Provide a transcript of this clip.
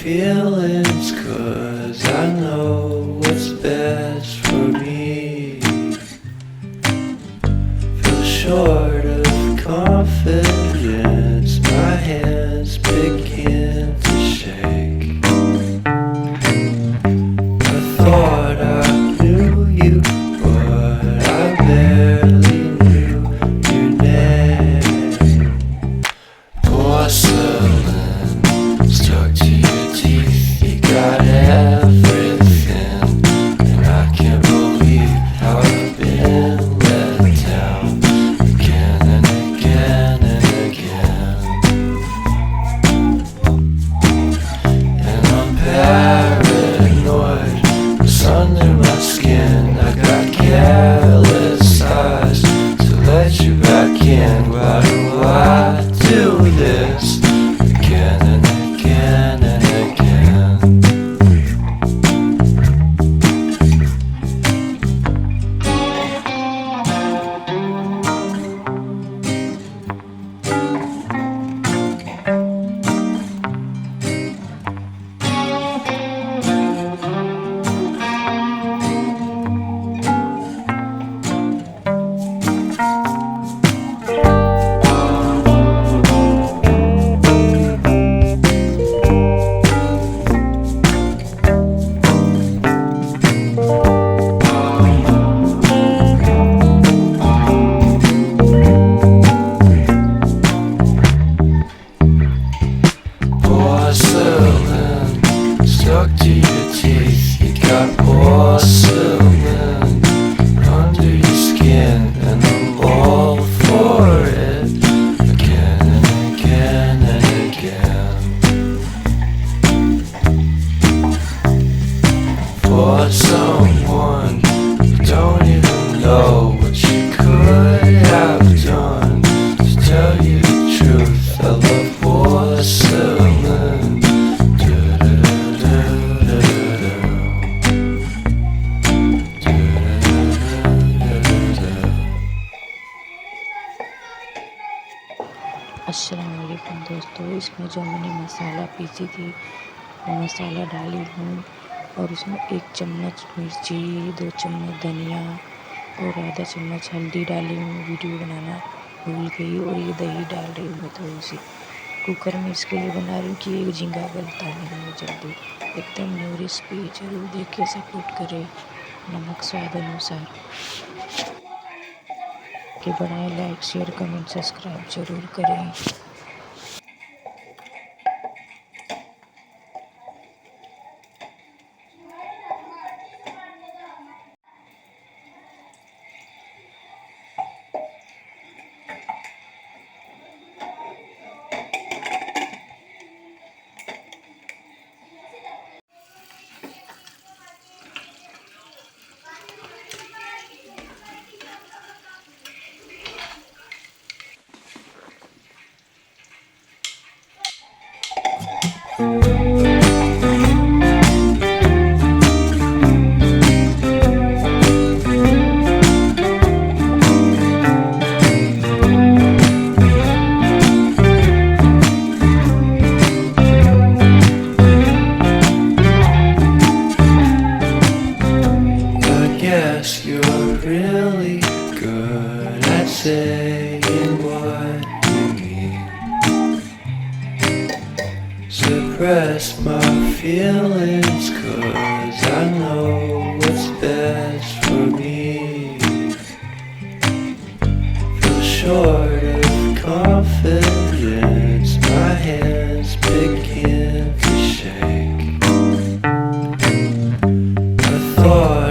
feelings, 'cause I know what's best for me. Feel short of confidence, my hands begin to shake. I thought I knew you, but I barely knew your name. Porcelain stuck to your teeth, you got everything, and I can't believe how I've been let down again and again and again. And I'm paranoid, what's under my skin? I got careless eyes to let you back in. Why do I do this again and again and again? Porcelain stuck to your teeth, you got porcelain under your skin, and I'm all for it again and again and again. For someone you don't even know what you could have done. To tell you the truth, I love porcelain. अस्सलाम वालेकुम दोस्तों, इसमें जो मैंने मसाला PC थी वो मसाला डाली हूँ, और उसमें 1 चम्मच मिर्ची, 2 चम्मच धनिया और आधा चम्मच हल्दी डाली हूँ। वीडियो बनाना भूल गई। और ये दही डाल रही हूँ मैं थोड़ी सी। कुकर में इसके लिए बना रही हूँ कि ये झींगा गलता नहीं है जल्दी। एकदम न्यू रेसिपी, जरूर देख के सपोर्ट करें। नमक स्वाद अनुसार के बनाए। लाइक शेयर कमेंट सब्सक्राइब जरूर करें। saying what you mean. Suppress my feelings, 'cause I know what's best for me. Feel short of confidence, my hands begin to shake. I thought